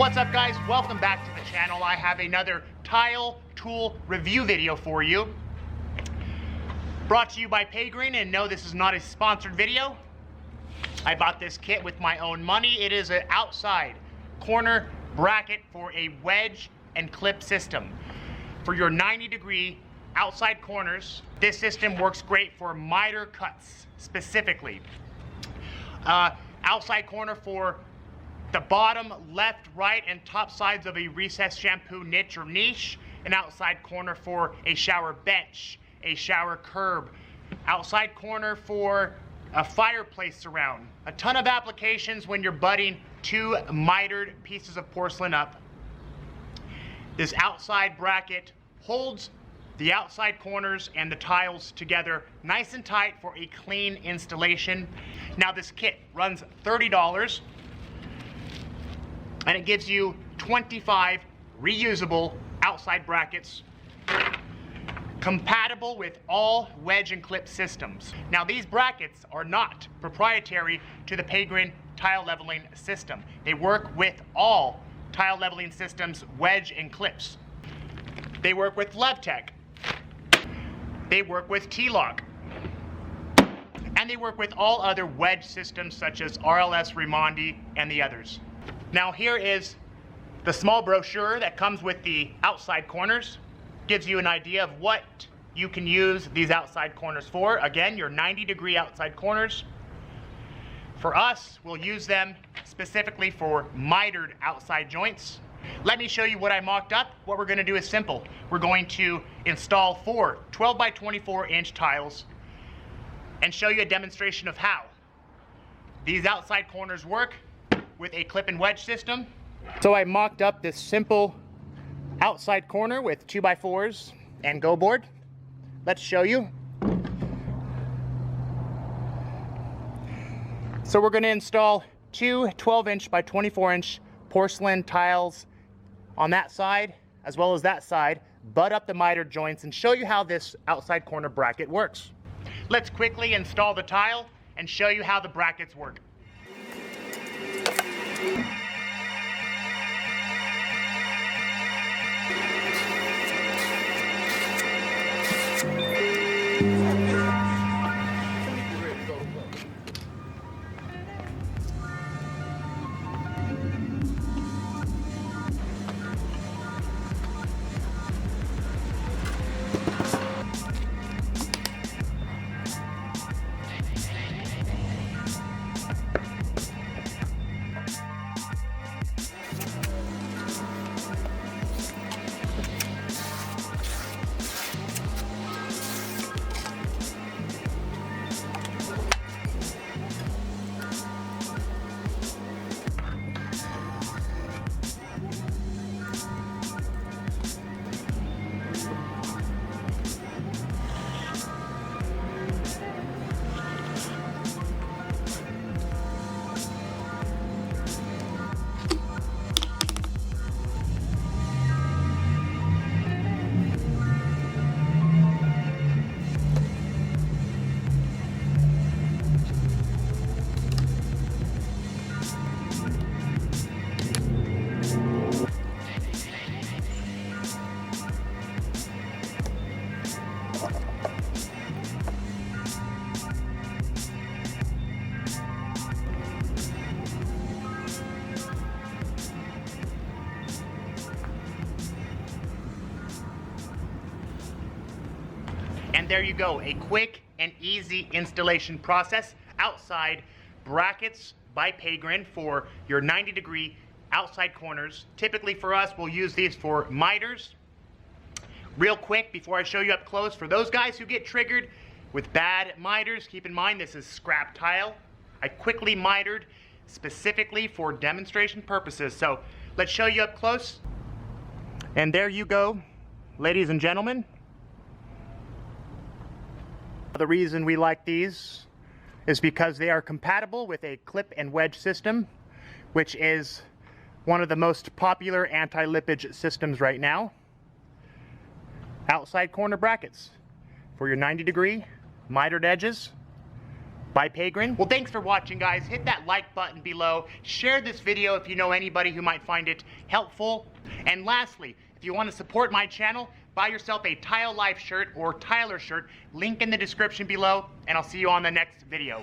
What's up, guys? Welcome back to the channel. I have another tile tool review video for you. Brought to you by PEYGRAN, and no, this is not a sponsored video. I bought this kit with my own money. It is an outside corner bracket for a wedge and clip system. For your 90-degree outside corners, this system works great for miter cuts specifically. Outside corner for the bottom, left, right, and top sides of a recessed shampoo niche or niche. An outside corner for a shower bench, a shower curb. Outside corner for a fireplace surround. A ton of applications when you're butting two mitered pieces of porcelain up. This outside bracket holds the outside corners and the tiles together nice and tight for a clean installation. Now this kit runs $30 and it gives you 25 reusable outside brackets compatible with all wedge and clip systems. Now these brackets are not proprietary to the PEYGRAN tile leveling system. They work with all tile leveling systems, wedge and clips. They work with LoveTech. They work with T-Lock. And they work with all other wedge systems such as RLS, Raimondi, and the others. Now here is the small brochure that comes with the outside corners. Gives you an idea of what you can use these outside corners for. Again, your 90-degree outside corners. For us, we'll use them specifically for mitered outside joints. Let me show you what I mocked up. What we're going to do is simple. We're going to install 4 12 by 24 inch tiles and show you a demonstration of how these outside corners work with a clip and wedge system. So I mocked up this simple outside corner with 2x4s and go board. Let's show you. So we're going to install 2 12-inch by 24-inch porcelain tiles on that side as well as that side, butt up the mitered joints, and show you how this outside corner bracket works. Let's quickly install the tile and show you how the brackets work. And there you go, a quick and easy installation process. Outside brackets by PEYGRAN for your 90-degree outside corners. Typically for us, we'll use these for miters. Real quick, before I show you up close, for those guys who get triggered with bad miters, keep in mind this is scrap tile. I quickly mitered specifically for demonstration purposes. So let's show you up close. And there you go, ladies and gentlemen. The reason we like these is because they are compatible with a clip and wedge system, which is one of the most popular anti-lippage systems right now. Outside corner brackets for your 90-degree mitered edges by PEYGRAN. Well, thanks for watching, guys. Hit that like button below. Share this video if you know anybody who might find it helpful. And lastly, if you want to support my channel, buy yourself a Tile Life shirt or Tyler shirt. Link in the description below, and I'll see you on the next video.